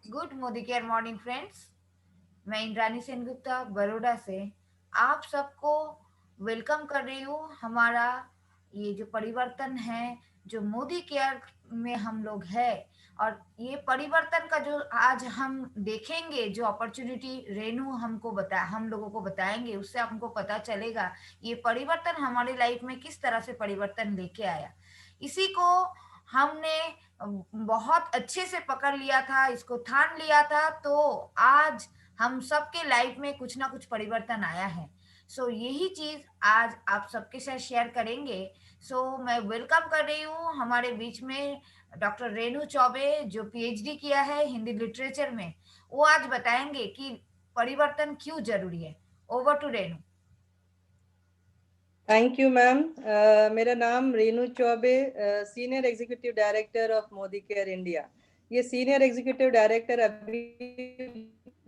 Good Modi care morning friends. मैं इंद्रानी सेनगुप्ता बड़ौदा से आप सबको वेलकम कर रही हूँ। हमारा ये जो परिवर्तन है, जो मोदी केयर में हम लोग है, और ये परिवर्तन का जो आज हम देखेंगे, जो अपॉर्चुनिटी रेनू हमको बता हम लोगों को बताएंगे, उससे हमको पता चलेगा ये परिवर्तन हमारी लाइफ में किस तरह से परिवर्तन लेके आया। इसी को हमने बहुत अच्छे से पकड़ लिया था, इसको ठान लिया था, तो आज हम सबके लाइफ में कुछ ना कुछ परिवर्तन आया है। यही चीज आज आप सबके साथ शेयर करेंगे। मैं वेलकम कर रही हूँ हमारे बीच में डॉक्टर रेनू चौबे, जो पीएचडी किया है हिंदी लिटरेचर में। वो आज बताएंगे कि परिवर्तन क्यों जरूरी है। Over to Renu. Thank you ma'am. मेरा नाम Renu Choubey, senior executive director of Modicare India. ये सीनियर एग्जीक्यूटिव डायरेक्टर अभी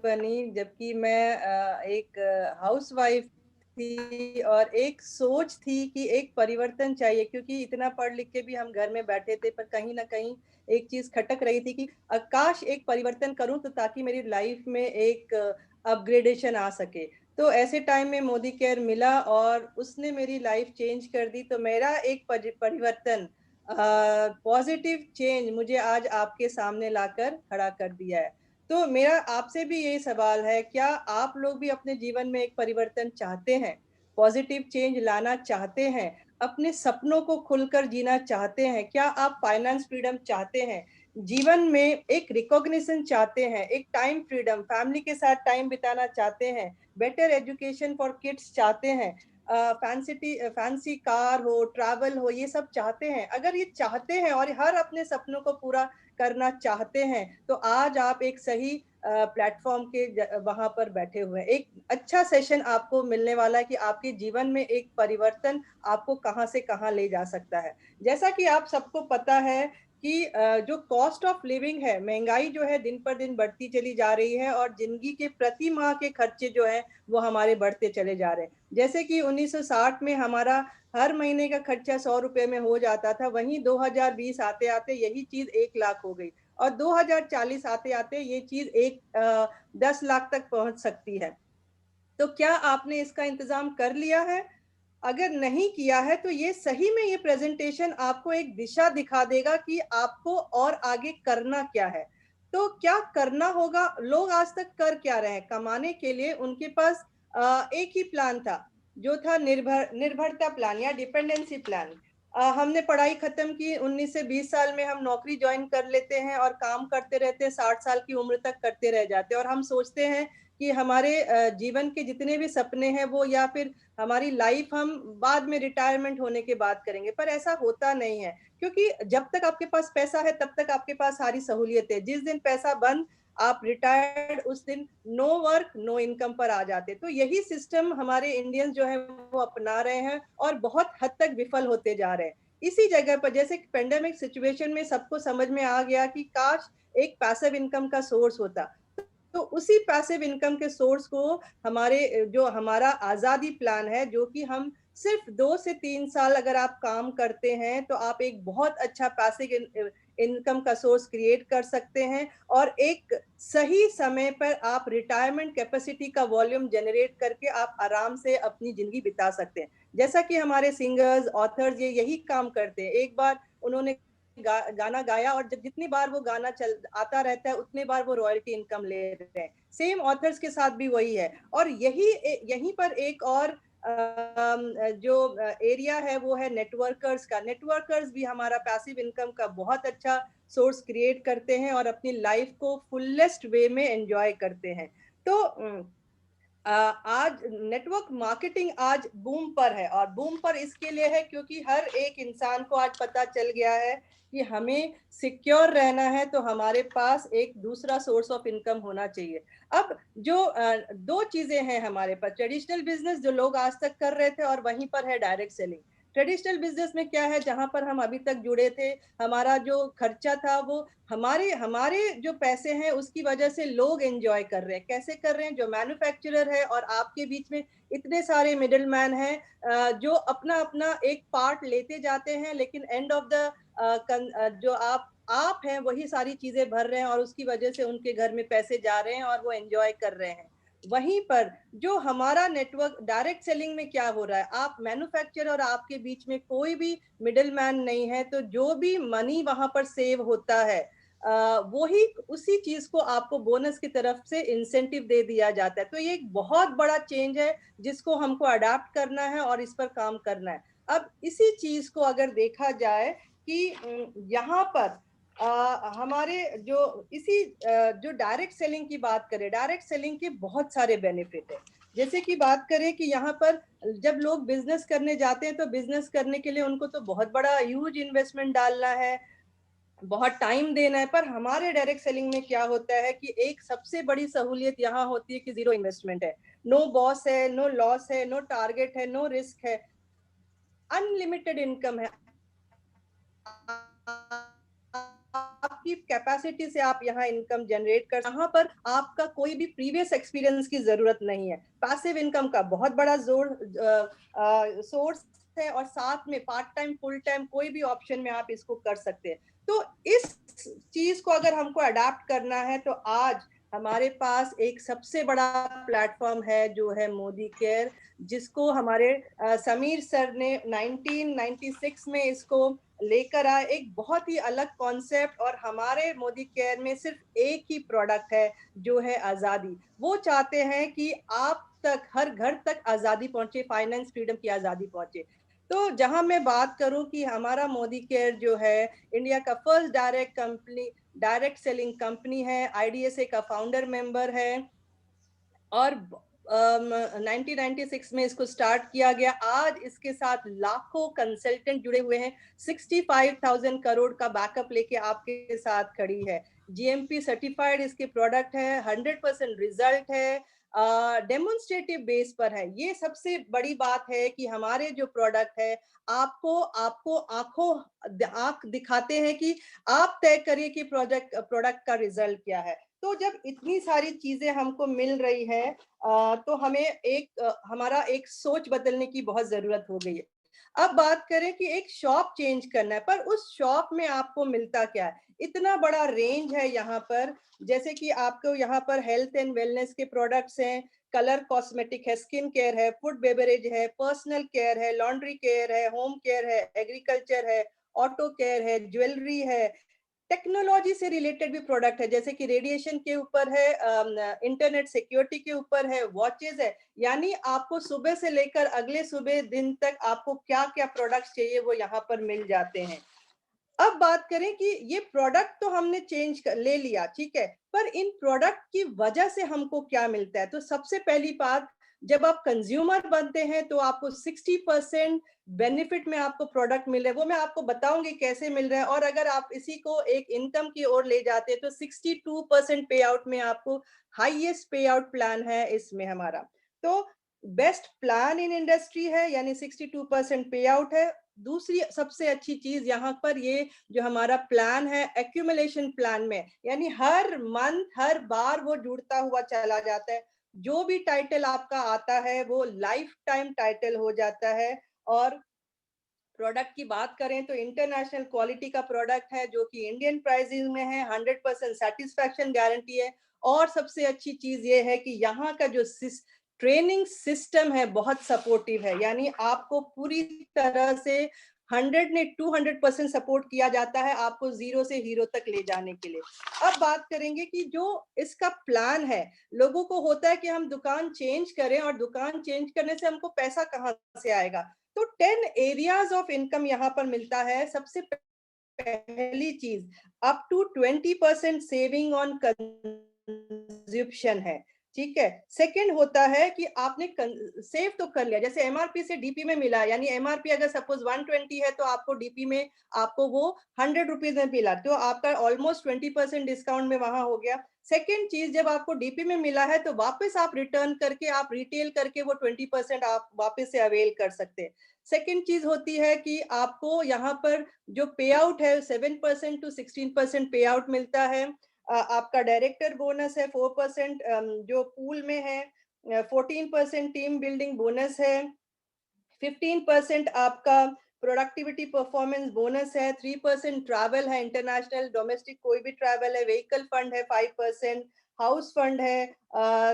बनी जबकि मैं एक हाउसवाइफ थी और एक सोच थी कि एक परिवर्तन चाहिए, क्योंकि इतना पढ़ लिख के भी हम घर में बैठे थे, पर कहीं ना कहीं एक चीज खटक रही थी कि काश एक परिवर्तन करूं तो ताकि मेरी लाइफ में एक अपग्रेडेशन आ सके। तो ऐसे टाइम में मोदी केयर मिला और उसने मेरी लाइफ चेंज कर दी। तो मेरा एक परिवर्तन, पॉजिटिव चेंज मुझे आज आपके सामने लाकर खड़ा कर दिया है। तो मेरा आपसे भी यही सवाल है, क्या आप लोग भी अपने जीवन में एक परिवर्तन चाहते हैं, पॉजिटिव चेंज लाना चाहते हैं, अपने सपनों को खुलकर जीना चाहते हैं? क्या आप फाइनेंस फ्रीडम चाहते हैं, जीवन में एक रिकॉग्निशन चाहते हैं, एक टाइम फ्रीडम, फैमिली के साथ टाइम बिताना चाहते हैं, बेटर एजुकेशन फॉर किड्स चाहते हैं, फैंसी कार हो, ट्रैवल हो, ये सब चाहते हैं? अगर ये चाहते हैं और हर अपने सपनों को पूरा करना चाहते हैं तो आज आप एक सही प्लेटफॉर्म के वहां पर बैठे हुए हैं। एक अच्छा सेशन आपको मिलने वाला है कि आपके जीवन में एक परिवर्तन आपको कहां से कहां ले जा सकता है। जैसा कि आप सबको पता है कि जो कॉस्ट ऑफ लिविंग है, महंगाई जो है दिन पर दिन बढ़ती चली जा रही है और जिंदगी के प्रति माह के खर्चे जो है वो हमारे बढ़ते चले जा रहे हैं। जैसे कि 1960 में हमारा हर महीने का खर्चा 100 रुपए में हो जाता था, वहीं 2020 आते आते यही चीज 1 लाख हो गई और 2040 आते आते ये चीज 10 लाख तक पहुंच सकती है। तो क्या आपने इसका इंतजाम कर लिया है? अगर नहीं किया है तो ये सही में ये प्रेजेंटेशन आपको एक दिशा दिखा देगा कि आपको और आगे करना क्या है। तो क्या करना होगा? लोग आज तक कर क्या रहे हैं कमाने के लिए? उनके पास एक ही प्लान था, जो था निर्भरता प्लान या डिपेंडेंसी प्लान। हमने पढ़ाई खत्म की, 19 से 20 साल में हम नौकरी ज्वाइन कर लेते हैं और काम करते रहते हैं, 60 साल की उम्र तक करते रह जाते हैं और हम सोचते हैं कि हमारे जीवन के जितने भी सपने हैं वो, या फिर हमारी लाइफ हम बाद में रिटायरमेंट होने के बाद करेंगे। पर ऐसा होता नहीं है, क्योंकि जब तक आपके पास पैसा है तब तक आपके पास सारी सहूलियत है। जिस दिन पैसा बंद, आप रिटायर्ड, उस दिन नो वर्क नो इनकम पर आ जाते। तो यही सिस्टम हमारे इंडियंस जो है वो अपना रहे हैं और बहुत हद तक विफल होते जा रहे हैं। इसी जगह पर जैसे पेंडेमिक सिचुएशन में सबको समझ में आ गया कि काश एक पैसिव इनकम का सोर्स होता। तो उसी पैसिव इनकम के सोर्स को हमारे जो हमारा आजादी प्लान है, जो कि हम सिर्फ 2 से 3 साल अगर आप काम करते हैं तो आप एक बहुत अच्छा पैसिव इनकम का सोर्स क्रिएट कर सकते हैं और एक सही समय पर आप रिटायरमेंट कैपेसिटी का वॉल्यूम जनरेट करके आप आराम से अपनी जिंदगी बिता सकते हैं। जैसा कि हमारे सिंगर्स, ऑथर्स ये यही काम करते हैं। एक बार उन्होंने गाना गाया और जब जितनी बार वो गाना चल आता रहता है उतनी बार वो रॉयल्टी इनकम ले रहे हैं। सेम ऑथर्स के साथ भी वही है। और यहीं पर एक और जो एरिया है वो है नेटवर्कर्स का। नेटवर्कर्स भी हमारा पैसिव इनकम का बहुत अच्छा सोर्स क्रिएट करते हैं और अपनी लाइफ को फुलेस्ट वे में एंजॉय करते हैं। तो आज नेटवर्क मार्केटिंग आज बूम पर है, और बूम पर इसके लिए है क्योंकि हर एक इंसान को आज पता चल गया है कि हमें सिक्योर रहना है तो हमारे पास एक दूसरा सोर्स ऑफ इनकम होना चाहिए। अब जो दो चीजें हैं हमारे पास, ट्रेडिशनल बिजनेस जो लोग आज तक कर रहे थे और वहीं पर है डायरेक्ट सेलिंग। ट्रेडिशनल बिजनेस में क्या है, जहां पर हम अभी तक जुड़े थे, हमारा जो खर्चा था वो हमारे हमारे जो पैसे हैं उसकी वजह से लोग एंजॉय कर रहे हैं। कैसे कर रहे हैं? जो मैन्युफैक्चरर है और आपके बीच में इतने सारे मिडिल मैन हैं जो अपना अपना एक पार्ट लेते जाते हैं, लेकिन एंड ऑफ द जो आप आप हैं वही सारी चीजें भर रहे हैं और उसकी वजह से उनके घर में पैसे जा रहे हैं और वो एंजॉय कर रहे हैं। वहीं पर जो हमारा नेटवर्क डायरेक्ट सेलिंग में क्या हो रहा है, आप मैन्युफैक्चरर और आपके बीच में कोई भी मिडिल मैन नहीं है, तो जो भी मनी वहां पर सेव होता है वही उसी चीज को आपको बोनस की तरफ से इंसेंटिव दे दिया जाता है। तो ये एक बहुत बड़ा चेंज है जिसको हमको अडाप्ट करना है और इस पर काम करना है। अब इसी चीज को अगर देखा जाए कि यहाँ पर हमारे जो इसी जो डायरेक्ट सेलिंग की बात करें, डायरेक्ट सेलिंग के बहुत सारे बेनिफिट है। जैसे कि बात करें कि यहाँ पर जब लोग बिजनेस करने जाते हैं तो बिजनेस करने के लिए उनको तो बहुत बड़ा ह्यूज इन्वेस्टमेंट डालना है, बहुत टाइम देना है। पर हमारे डायरेक्ट सेलिंग में क्या होता है कि एक सबसे बड़ी सहूलियत यहाँ होती है कि जीरो इन्वेस्टमेंट है, नो बॉस है, नो लॉस है, नो टारगेट है, नो रिस्क है, अनलिमिटेड इनकम है। आपकी कैपेसिटी से आप यहाँ इनकम जनरेट कर, यहाँ पर आपका कोई भी प्रीवियस एक्सपीरियंस की जरूरत नहीं है। पैसिव इनकम का बहुत बड़ा जोर सोर्स है और साथ में पार्ट टाइम फुल टाइम कोई भी ऑप्शन में आप इसको कर सकते हैं। तो इस चीज को अगर हमको अडाप्ट करना है तो आज हमारे पास एक सबसे बड़ा प्लेटफॉर्म है जो है मोदी केयर, जिसको हमारे समीर सर ने 1996 में इसको लेकर आए। एक बहुत ही अलग कॉन्सेप्ट, और हमारे मोदी केयर में सिर्फ एक ही प्रोडक्ट है जो है आजादी। वो चाहते हैं कि आप तक, हर घर तक आजादी पहुंचे, फाइनेंस फ्रीडम की आजादी पहुंचे। तो जहां मैं बात करूं कि हमारा मोदी केयर जो है इंडिया का फर्स्ट डायरेक्ट सेलिंग कंपनी है, आईडीएसए का फाउंडर मेंबर है, और 1996 में इसको स्टार्ट किया गया। आज इसके साथ लाखों कंसल्टेंट जुड़े हुए हैं, 65,000 करोड़ का बैकअप लेके आपके साथ खड़ी है। जीएमपी सर्टिफाइड इसके प्रोडक्ट है, 100% रिजल्ट है, डेमोन्स्ट्रेटिव बेस पर है। ये सबसे बड़ी बात है कि हमारे जो प्रोडक्ट है आपको आपको आंख दिखाते हैं कि आप तय करिए कि प्रोडक्ट का रिजल्ट क्या है। तो जब इतनी सारी चीजें हमको मिल रही है तो हमें हमारा एक सोच बदलने की बहुत जरूरत हो गई है। अब बात करें कि एक शॉप चेंज करना है, पर उस शॉप में आपको मिलता क्या है? इतना बड़ा रेंज है यहाँ पर। जैसे कि आपको यहाँ पर हेल्थ एंड वेलनेस के प्रोडक्ट्स हैं, कलर कॉस्मेटिक है, स्किन केयर है, फूड बेवरेज है, पर्सनल केयर है, लॉन्ड्री केयर है, होम केयर है, एग्रीकल्चर है, ऑटो केयर है, ज्वेलरी है, टेक्नोलॉजी से रिलेटेड भी प्रोडक्ट है, जैसे कि रेडिएशन के ऊपर है, इंटरनेट सिक्योरिटी के ऊपर है, वॉचेज है। यानी आपको सुबह से लेकर अगले सुबह दिन तक आपको क्या क्या प्रोडक्ट्स चाहिए वो यहाँ पर मिल जाते हैं। अब बात करें कि ये प्रोडक्ट तो हमने ले लिया, ठीक है, पर इन प्रोडक्ट की वजह से हमको क्या मिलता है? तो सबसे पहली बात, जब आप कंज्यूमर बनते हैं तो आपको 60% बेनिफिट में आपको प्रोडक्ट मिल रहा है। वो मैं आपको बताऊंगी कैसे मिल रहा है। और अगर आप इसी को एक इनकम की ओर ले जाते हैं तो 62% पे आउट में आपको हाईएस्ट पे आउट प्लान है इसमें हमारा। तो बेस्ट प्लान इन इंडस्ट्री है, यानी 62% पे आउट है। दूसरी सबसे अच्छी चीज यहाँ पर ये जो हमारा प्लान है एक्यूमुलेशन प्लान में, यानी हर मंथ हर बार वो जुड़ता हुआ चला जाता है। जो भी टाइटल आपका आता है वो लाइफ टाइम टाइटल हो जाता है। और प्रोडक्ट की बात करें तो इंटरनेशनल क्वालिटी का प्रोडक्ट है जो कि इंडियन प्राइसिंग में है, 100% सेटिस्फैक्शन गारंटी है। और सबसे अच्छी चीज ये है कि यहाँ का जो ट्रेनिंग सिस्टम है बहुत सपोर्टिव है, यानी आपको पूरी तरह से 100 ने 200% सपोर्ट किया जाता है आपको जीरो से हीरो तक ले जाने के लिए। अब बात करेंगे कि जो इसका प्लान है, लोगों को होता है कि हम दुकान चेंज करें, और दुकान चेंज करने से हमको पैसा कहाँ से आएगा? तो 10 एरियाज ऑफ इनकम यहाँ पर मिलता है। सबसे पहली चीज, up to 20% saving on consumption है, ठीक है। सेकंड होता है कि आपने सेव तो कर लिया, जैसे एमआरपी से डीपी में मिला, यानी एमआरपी अगर सपोज 120 है तो आपको डीपी में आपको वो 100 रुपीज में मिला, तो आपका ऑलमोस्ट 20% डिस्काउंट में वहां हो गया। सेकेंड चीज, जब आपको डीपी में मिला है तो वापस आप रिटर्न करके आप रिटेल करके वो 20% आप वापस से अवेल कर सकते हैं। सेकेंड चीज होती है कि आपको यहाँ पर जो पे आउट है 7% टू 16% पे आउट मिलता है। आपका डायरेक्टर बोनस है 4%, जो पूल में है 14% टीम बिल्डिंग बोनस है, 15% आपका प्रोडक्टिविटी परफॉर्मेंस बोनस है, 3% ट्रैवल है, इंटरनेशनल डोमेस्टिक कोई भी ट्रैवल है, व्हीकल फंड है 5%, हाउस फंड है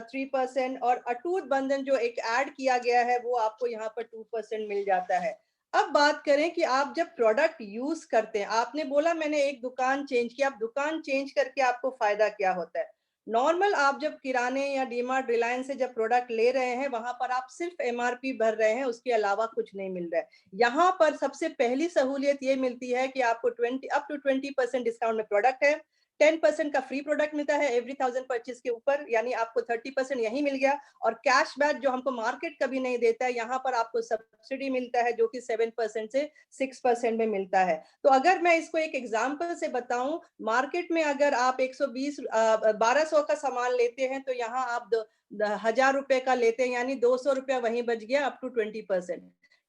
3%, और अटूट बंधन जो एक ऐड किया गया है वो आपको यहाँ पर 2% मिल जाता है। अब बात करें कि आप जब प्रोडक्ट यूज करते हैं, आपने बोला मैंने एक दुकान चेंज किया, आप दुकान चेंज करके आपको फायदा क्या होता है? नॉर्मल आप जब किराने या डीमार्ट, रिलायंस से जब प्रोडक्ट ले रहे हैं, वहां पर आप सिर्फ एमआरपी भर रहे हैं, उसके अलावा कुछ नहीं मिल रहा है। यहाँ पर सबसे पहली सहूलियत ये मिलती है कि आपको 20% डिस्काउंट में प्रोडक्ट है, 10% का फ्री प्रोडक्ट मिलता है एवरी 1000 परचेज के ऊपर, यानी आपको 30% यही मिल गया, और कैशबैक जो हमको मार्केट कभी नहीं देता है, यहाँ पर आपको सब्सिडी मिलता है जो कि 7% से 6% में मिलता है। तो अगर मैं इसको एक एग्जांपल से बताऊं, मार्केट में अगर आप 1200 का सामान लेते हैं तो यहाँ आप 1000 रुपए का लेते हैं, यानी 200 रुपया वहीं बच गया अप टू 20%।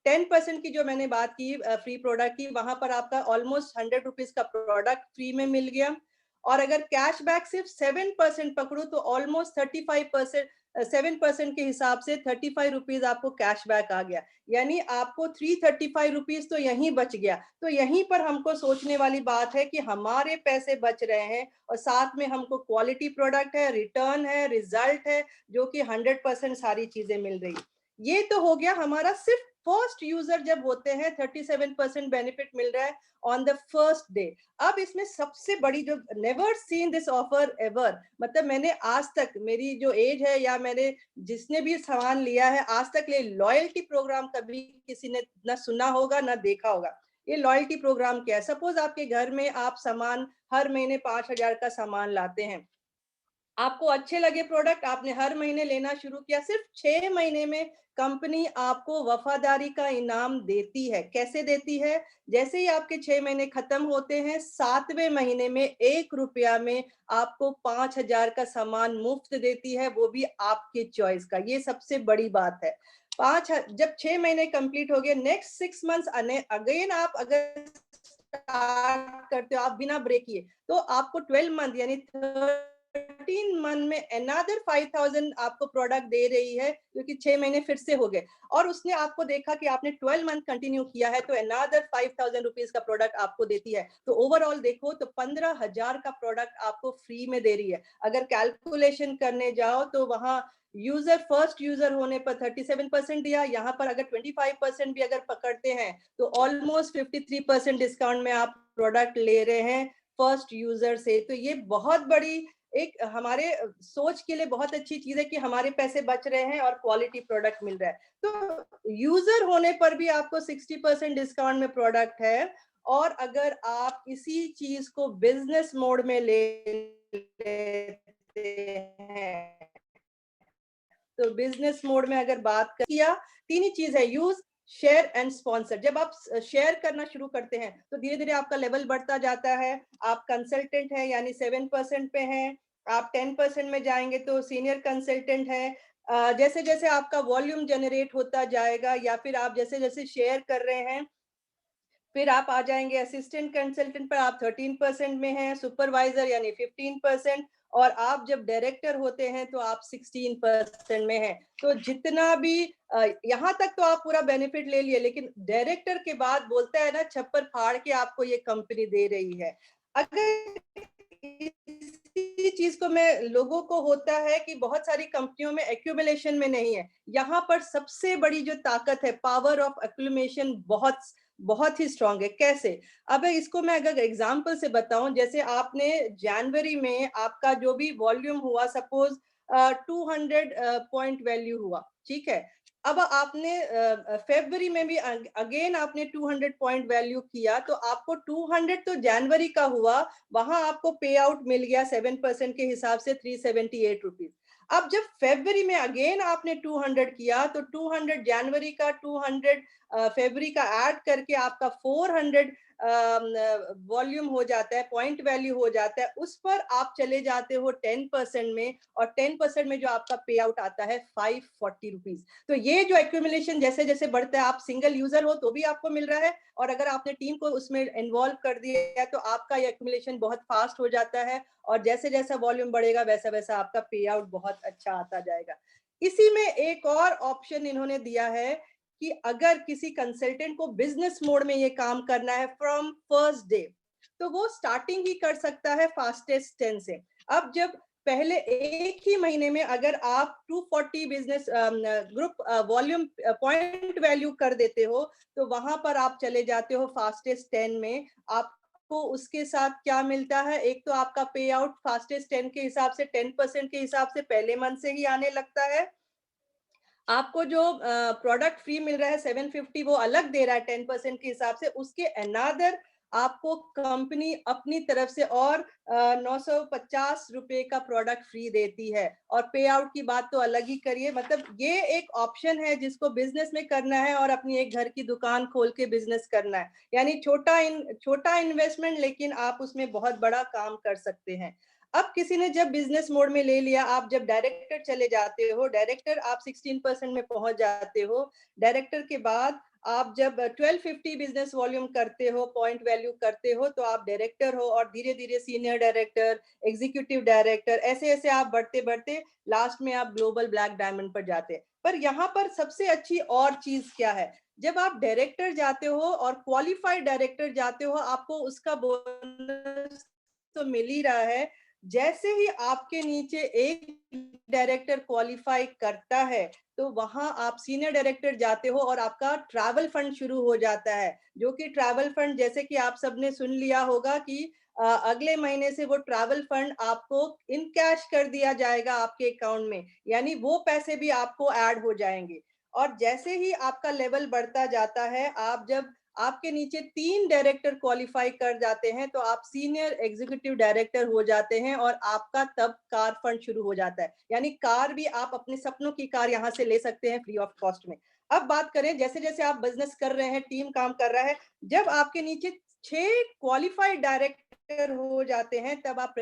10% की जो मैंने बात की फ्री प्रोडक्ट की, वहां पर आपका ऑलमोस्ट 100 रुपीज का प्रोडक्ट फ्री में मिल गया। और अगर कैशबैक सिर्फ 7% पकड़ू तो ऑलमोस्ट 35%, 7% के हिसाब से 35 रुपीज आपको कैशबैक आ गया, यानी आपको 335 रुपीज तो यहीं बच गया। तो यहीं पर हमको सोचने वाली बात है कि हमारे पैसे बच रहे हैं और साथ में हमको क्वालिटी प्रोडक्ट है, रिटर्न है, रिजल्ट है, जो कि 100% सारी चीजें मिल रही। ये तो हो गया हमारा सिर्फ फर्स्ट यूजर जब होते हैं 37% बेनिफिट मिल रहा है ऑन द फर्स्ट डे। अब इसमें सबसे बड़ी जो, never seen this offer ever, मतलब मैंने आज तक, मेरी जो एज है या मैंने जिसने भी सामान लिया है आज तक, ये लॉयल्टी प्रोग्राम कभी किसी ने ना सुना होगा ना देखा होगा। ये लॉयल्टी प्रोग्राम क्या है? सपोज आपके घर में आप सामान हर महीने 5,000 का सामान लाते हैं, आपको अच्छे लगे प्रोडक्ट, आपने हर महीने लेना शुरू किया, सिर्फ 6 महीने में कंपनी आपको वफादारी का इनाम देती है। कैसे देती है? जैसे ही आपके 6 महीने खत्म होते हैं, 7वें महीने में 1 रुपया में आपको 5,000 का सामान मुफ्त देती है, वो भी आपके चॉइस का। ये सबसे बड़ी बात है। जब 6 महीने कंप्लीट हो गए, नेक्स्ट 6 मंथ्स अगेन आप अगर स्टार्ट करते हो आप बिना ब्रेक किए, तो आपको 12 मंथ यानी 13 मंथ में अनदर 5,000 आपको प्रोडक्ट दे रही है, क्योंकि 6 महीने फिर से हो गए और उसने आपको देखा कि आपने 12 मंथ कंटिन्यू किया है, तो अनदर 5,000 रुपीज का प्रोडक्ट आपको देती है। तो ओवरऑल देखो तो 15,000 का प्रोडक्ट आपको फ्री में दे रही है। अगर कैलकुलेशन करने जाओ तो वहां यूजर, फर्स्ट यूजर होने पर 37% दिया, यहाँ पर अगर 25% भी अगर पकड़ते हैं तो ऑलमोस्ट 53% डिस्काउंट में आप प्रोडक्ट ले रहे हैं फर्स्ट यूजर से। तो ये बहुत बड़ी एक हमारे सोच के लिए बहुत अच्छी चीज है कि हमारे पैसे बच रहे हैं और क्वालिटी प्रोडक्ट मिल रहा है। तो यूजर होने पर भी आपको 60% डिस्काउंट में प्रोडक्ट है। और अगर आप इसी चीज को बिजनेस मोड में ले लेते हैं, तो बिजनेस मोड में अगर बात किया, तीन ही चीज है, यूज, शेयर एंड स्पॉन्सर। जब आप शेयर करना शुरू करते हैं तो धीरे धीरे आपका लेवल बढ़ता जाता है। आप कंसल्टेंट है यानी 7% पे हैं, आप 10% में जाएंगे तो सीनियर कंसल्टेंट है। जैसे जैसे आपका वॉल्यूम जनरेट होता जाएगा या फिर आप जैसे जैसे शेयर कर रहे हैं, फिर आप आ जाएंगे असिस्टेंट कंसल्टेंट पर, आप 13% में हैं, सुपरवाइजर यानी 15%, और आप जब डायरेक्टर होते हैं तो आप 16% में हैं। तो जितना भी यहाँ तक तो आप पूरा बेनिफिट ले लिए, लेकिन डायरेक्टर के बाद बोलता है ना, छप्पर फाड़ के आपको ये कंपनी दे रही है। अगर इसी चीज को मैं, लोगों को होता है कि बहुत सारी कंपनियों में एक्यूमुलेशन में नहीं है, यहाँ पर सबसे बड़ी जो ताकत है, पावर ऑफ एक्यूमुलेशन बहुत बहुत ही स्ट्रांग है। कैसे? अब इसको मैं अगर एग्जांपल से बताऊं, जैसे आपने जनवरी में आपका जो भी वॉल्यूम हुआ, सपोज 200 पॉइंट वैल्यू हुआ, ठीक है। अब आपने फरवरी में भी अगेन आपने 200 पॉइंट वैल्यू किया, तो आपको 200 तो जनवरी का हुआ, वहां आपको पे आउट मिल गया 7% के हिसाब से 378 रुपीज। अब जब फरवरी में अगेन आपने 200 किया, तो 200 जनवरी का, 200 फरवरी का ऐड करके आपका 400 वॉल्यूम हो जाता है, पॉइंट वैल्यू हो जाता है। उस पर आप चले जाते हो 10% में, और 10% में जो आपका पे आउट आता है 540 रुपीज। तो ये जो एक्यूमुलेशन जैसे जैसे बढ़ता है, आप सिंगल यूजर हो तो भी आपको मिल रहा है, और अगर आपने टीम को उसमें इन्वॉल्व कर दिया तो आपका ये एक्यूमुलेशन बहुत फास्ट हो जाता है, और जैसे जैसा वॉल्यूम बढ़ेगा वैसा वैसा आपका पे आउट बहुत अच्छा आता जाएगा। इसी में एक और ऑप्शन इन्होंने दिया है कि अगर किसी कंसल्टेंट को बिजनेस मोड में ये काम करना है फ्रॉम फर्स्ट डे, तो वो स्टार्टिंग ही कर सकता है फास्टेस्ट 10 से। अब जब पहले एक ही महीने में अगर आप 240 business group volume point value कर देते हो, तो वहां पर आप चले जाते हो फास्टेस्ट 10 में। आपको उसके साथ क्या मिलता है, एक तो आपका पे आउट फास्टेस्ट 10 के हिसाब से 10% के हिसाब से पहले मंथ से ही आने लगता है। आपको जो प्रोडक्ट फ्री मिल रहा है 750, वो अलग दे रहा है 10% के हिसाब से। उसके अनादर आपको कंपनी अपनी तरफ से और 950 रुपए का प्रोडक्ट फ्री देती है। और पे आउट की बात तो अलग ही करिए। मतलब ये एक ऑप्शन है जिसको बिजनेस में करना है और अपनी एक घर की दुकान खोल के बिजनेस करना है, यानी छोटा इन्वेस्टमेंट, लेकिन आप उसमें बहुत बड़ा काम कर सकते हैं। अब किसी ने जब बिजनेस मोड में ले लिया, आप जब डायरेक्टर चले जाते हो, डायरेक्टर आप 16% में पहुंच जाते हो। डायरेक्टर के बाद आप जब 1250 बिजनेस वॉल्यूम करते हो, पॉइंट वैल्यू करते हो, तो आप डायरेक्टर हो। और धीरे धीरे सीनियर डायरेक्टर, एग्जीक्यूटिव डायरेक्टर, ऐसे ऐसे आप बढ़ते बढ़ते लास्ट में आप ग्लोबल ब्लैक डायमंड पर जाते हैं। पर यहाँ पर सबसे अच्छी और चीज क्या है, जब आप डायरेक्टर जाते हो और क्वालिफाइड डायरेक्टर जाते हो, आपको उसका बोनस तो मिल ही रहा है। जैसे ही आपके नीचे एक डायरेक्टर क्वालिफाई करता है, तो वहां आप सीनियर डायरेक्टर जाते हो और आपका ट्रैवल फंड शुरू हो जाता है। जो कि ट्रैवल फंड, जैसे कि आप सबने सुन लिया होगा कि अगले महीने से वो ट्रैवल फंड आपको इन कैश कर दिया जाएगा आपके अकाउंट में, यानी वो पैसे भी आपको ऐड हो जाएंगे। और जैसे ही आपका लेवल बढ़ता जाता है, आप जब आपके नीचे 3 डायरेक्टर क्वालिफाई कर जाते हैं, तो आप सीनियर एग्जीक्यूटिव डायरेक्टर हो जाते हैं और आपका तब कार फंड शुरू हो जाता है। यानी कार भी आप अपने सपनों की कार यहाँ से ले सकते हैं फ्री ऑफ कॉस्ट में। अब बात करें, जैसे जैसे आप बिजनेस कर रहे हैं, टीम काम कर रहा है, जब आपके नीचे 6 क्वालिफाइड डायरेक्टर हो जाते हैं, तब आप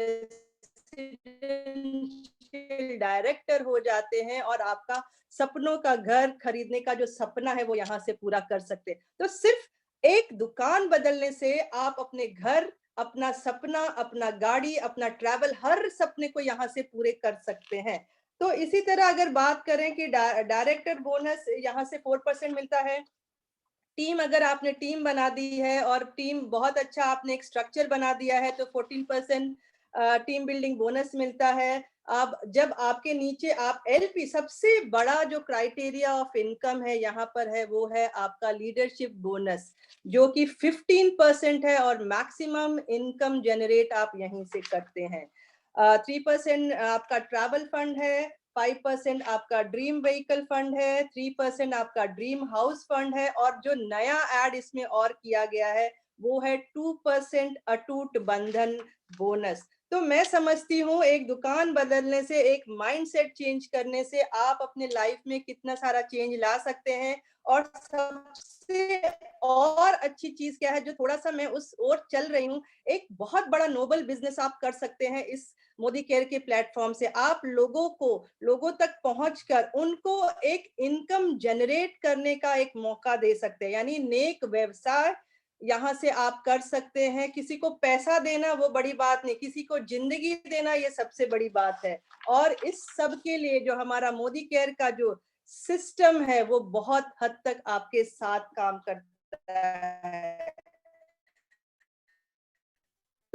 डायरेक्टर हो जाते हैं और आपका सपनों का घर खरीदने का जो सपना है वो यहाँ से पूरा कर सकते हैं। तो सिर्फ एक दुकान बदलने से आप अपने घर, अपना सपना, अपना गाड़ी, अपना ट्रैवल, हर सपने को यहाँ से पूरे कर सकते हैं। तो इसी तरह अगर बात करें कि डायरेक्टर बोनस यहाँ से 4% मिलता है। टीम, अगर आपने टीम बना दी है और टीम बहुत अच्छा, आपने एक स्ट्रक्चर बना दिया है, तो 14% टीम बिल्डिंग बोनस मिलता है। अब जब आपके नीचे आप एलपी, सबसे बड़ा जो क्राइटेरिया ऑफ इनकम है यहाँ पर है, वो है आपका लीडरशिप बोनस, जो कि 15% है और मैक्सिमम इनकम जनरेट आप यहीं से करते हैं। 3% आपका ट्रैवल फंड है, 5% आपका ड्रीम व्हीकल फंड है, 3% आपका ड्रीम हाउस फंड है, और जो नया ऐड इसमें और किया गया है वो है 2% अटूट बंधन बोनस। तो मैं समझती हूँ एक दुकान बदलने से, एक माइंडसेट चेंज करने से आप अपने लाइफ में कितना सारा चेंज ला सकते हैं। और सबसे और अच्छी चीज क्या है, जो थोड़ा सा मैं उस ओर चल रही हूँ, एक बहुत बड़ा नोबल बिजनेस आप कर सकते हैं इस मोदी केयर के प्लेटफॉर्म से। आप लोगों तक पहुंचकर उनको एक इनकम जनरेट करने का एक मौका दे सकते हैं, यानी नेक व्यवसाय यहाँ से आप कर सकते हैं। किसी को पैसा देना वो बड़ी बात नहीं, किसी को जिंदगी देना ये सबसे बड़ी बात है। और इस सब के लिए जो हमारा मोदी केयर का जो सिस्टम है, वो बहुत हद तक आपके साथ काम करता है।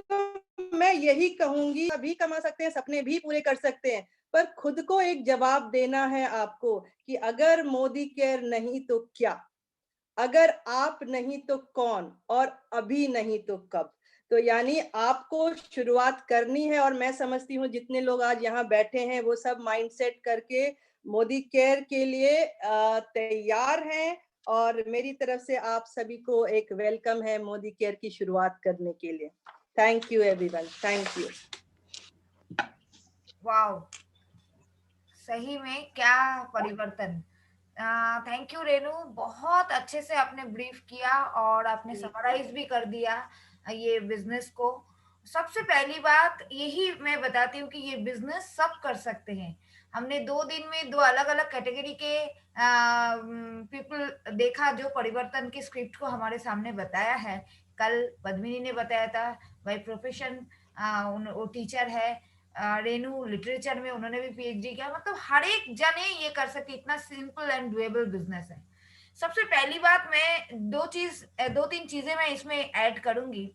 तो मैं यही कहूंगी, सभी कमा सकते हैं, सपने भी पूरे कर सकते हैं, पर खुद को एक जवाब देना है आपको कि अगर मोदी केयर नहीं तो क्या, अगर आप नहीं तो कौन, और अभी नहीं तो कब। तो यानी आपको शुरुआत करनी है। और मैं समझती हूँ जितने लोग आज यहाँ बैठे हैं वो सब माइंडसेट करके मोदी केयर के लिए तैयार हैं। और मेरी तरफ से आप सभी को एक वेलकम है मोदी केयर की शुरुआत करने के लिए। Thank you everyone, thank you. Wow, सही में क्या परिवर्तन। थैंक यू रेनू, बहुत अच्छे से आपने ब्रीफ किया और आपने समराइज भी कर दिया ये बिजनेस को। सबसे पहली बात यही मैं बताती हूँ कि ये बिजनेस सब कर सकते हैं। हमने 2 दिन में 2 अलग-अलग कैटेगरी के पीपल देखा जो परिवर्तन के स्क्रिप्ट को हमारे सामने बताया है। कल पद्मिनी ने बताया था, बाय प्रोफेशन वो टीचर है। रेनू लिटरेचर में उन्होंने भी पीएचडी किया। मतलब हर एक जने ये कर सके, इतना सिंपल एंड डुएबल बिजनेस है। सबसे पहली बात, मैं दो तीन चीजें मैं इसमें ऐड करूंगी।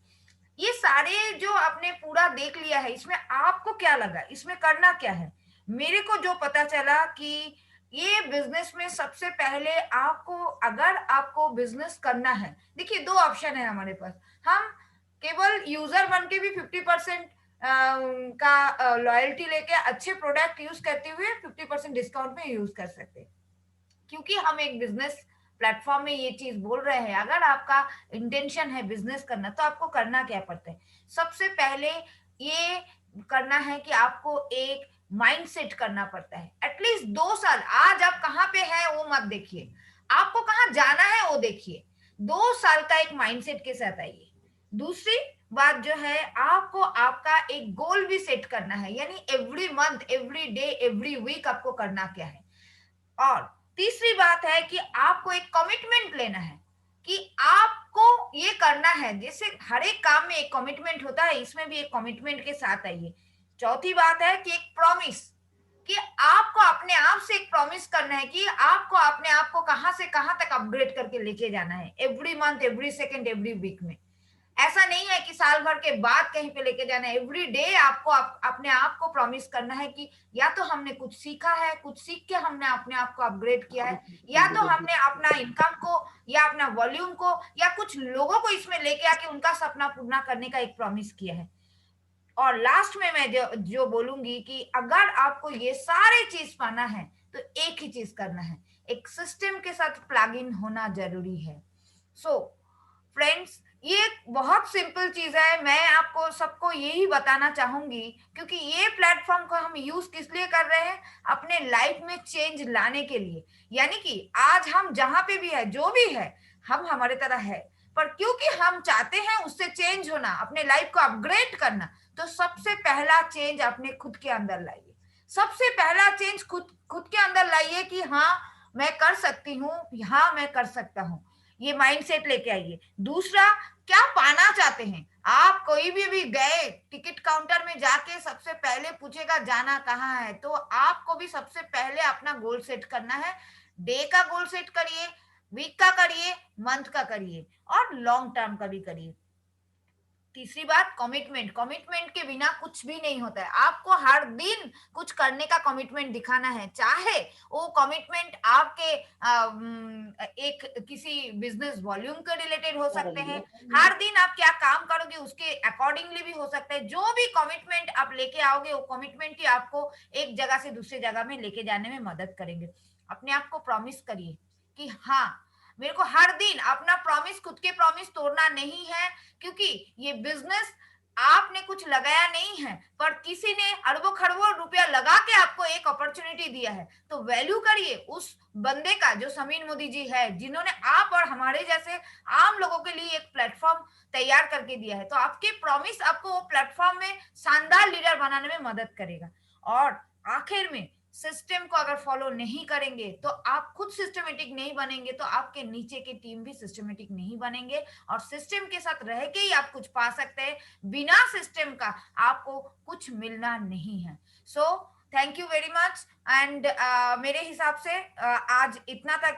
ये सारे जो आपने पूरा देख लिया है, इसमें आपको क्या लगा, इसमें करना क्या है? मेरे को जो पता चला कि ये बिजनेस में सबसे पहले आपको, अगर आपको बिजनेस करना है, देखिए दो ऑप्शन है हमारे पास। हम केवल यूजर बन के भी 50% का लॉयल्टी लेके अच्छे प्रोडक्ट यूज करते हुए 50% डिस्काउंट में यूज कर सकते हैं, क्योंकि हम एक बिजनेस प्लेटफॉर्म में ये चीज बोल रहे हैं। अगर आपका इंटेंशन है बिजनेस करना, तो आपको करना क्या पड़ता है? सबसे पहले ये करना है कि आपको एक माइंड सेट करना पड़ता है। एटलीस्ट 2 साल, आज आप कहाँ पे हैं वो मत देखिए, आपको कहाँ जाना है वो देखिए। 2 साल का एक माइंडसेट के साथ आइए। दूसरी बात जो है, आपको आपका एक गोल भी सेट करना है, यानी every month, every day, every week आपको करना क्या है। और तीसरी बात है कि आपको एक कमिटमेंट लेना है कि आपको ये करना है। जैसे हर एक काम में एक कमिटमेंट होता है, इसमें भी एक कमिटमेंट के साथ आइए। चौथी बात है कि एक प्रॉमिस, कि आपको अपने आप से एक प्रॉमिस करना है कि आपको अपने आप को कहां से कहां तक अपग्रेड करके लेके जाना है, every month, every second, every week में। ऐसा नहीं है कि साल भर के बाद कहीं पे लेके जाना है। एवरी डे आपको अपने आप को प्रॉमिस करना है कि या तो हमने कुछ सीखा है, कुछ सीख के हमने अपने आप को अपग्रेड किया है, या तो हमने अपना इनकम को या अपना वॉल्यूम को या कुछ लोगों को इसमें लेके आके उनका सपना पूरा करने का एक प्रॉमिस किया है। और लास्ट में मैं जो जो बोलूंगी कि अगर आपको ये सारे चीज पाना है, तो एक ही चीज करना है, एक सिस्टम के साथ प्लग इन होना जरूरी है। सो फ्रेंड्स, ये एक बहुत सिंपल चीज है, मैं आपको सबको यही बताना चाहूंगी, क्योंकि ये प्लेटफॉर्म को हम यूज किस लिए कर रहे हैं? अपने लाइफ में चेंज लाने के लिए। यानी कि आज हम जहां पे भी है, जो भी है, हम हमारे तरह है, पर क्योंकि हम चाहते हैं उससे चेंज होना, अपने लाइफ को अपग्रेड करना, तो सबसे पहला चेंज अपने खुद के अंदर लाइए। सबसे पहला चेंज खुद खुद के अंदर लाइए कि हाँ, मैं कर सकती हूँ, हाँ मैं कर सकता हूँ। ये माइंडसेट लेके आइए। दूसरा, क्या पाना चाहते हैं आप? कोई भी गए टिकट काउंटर में जाके सबसे पहले पूछेगा जाना कहाँ है, तो आपको भी सबसे पहले अपना गोल सेट करना है। डे का गोल सेट करिए, वीक का करिए, मंथ का करिए, और लॉन्ग टर्म का भी करिए। तीसरी बात, कमिटमेंट। कमिटमेंट के बिना कुछ भी नहीं होता है। आपको हर दिन कुछ करने का कमिटमेंट दिखाना है, चाहे वो कमिटमेंट आपके एक किसी बिजनेस वॉल्यूम के रिलेटेड हो सकते हैं, हर दिन आप क्या काम करोगे उसके अकॉर्डिंगली भी हो सकता है। जो भी कमिटमेंट आप लेके आओगे, वो कमिटमेंट ही आपको एक जगह से दूसरी जगह में लेके जाने में मदद करेंगे। अपने आप को प्रॉमिस करिए कि हाँ, मेरे को हर दिन अपना प्रॉमिस, खुद के प्रॉमिस तोड़ना नहीं है, क्योंकि ये बिजनेस आपने कुछ लगाया नहीं है, पर किसी ने अरबों खरबों रुपया लगा के आपको एक अपॉर्चुनिटी दिया है, तो वैल्यू करिए उस बंदे का, जो समीर मोदी जी है, जिन्होंने आप और हमारे जैसे आम लोगों के लिए एक प्लेटफॉर्म तैयार करके दिया है। तो आपके प्रॉमिस आपको वो प्लेटफॉर्म में शानदार लीडर बनाने में मदद करेगा। और आखिर में, सिस्टम को अगर फॉलो नहीं करेंगे, तो आप खुद सिस्टमेटिक नहीं बनेंगे, तो आपके नीचे की टीम भी सिस्टमेटिक नहीं बनेंगे। और सिस्टम के साथ रह के ही आप कुछ पा सकते हैं, बिना सिस्टम का आपको कुछ मिलना नहीं है। So thank you very much. And मेरे हिसाब से आज इतना तक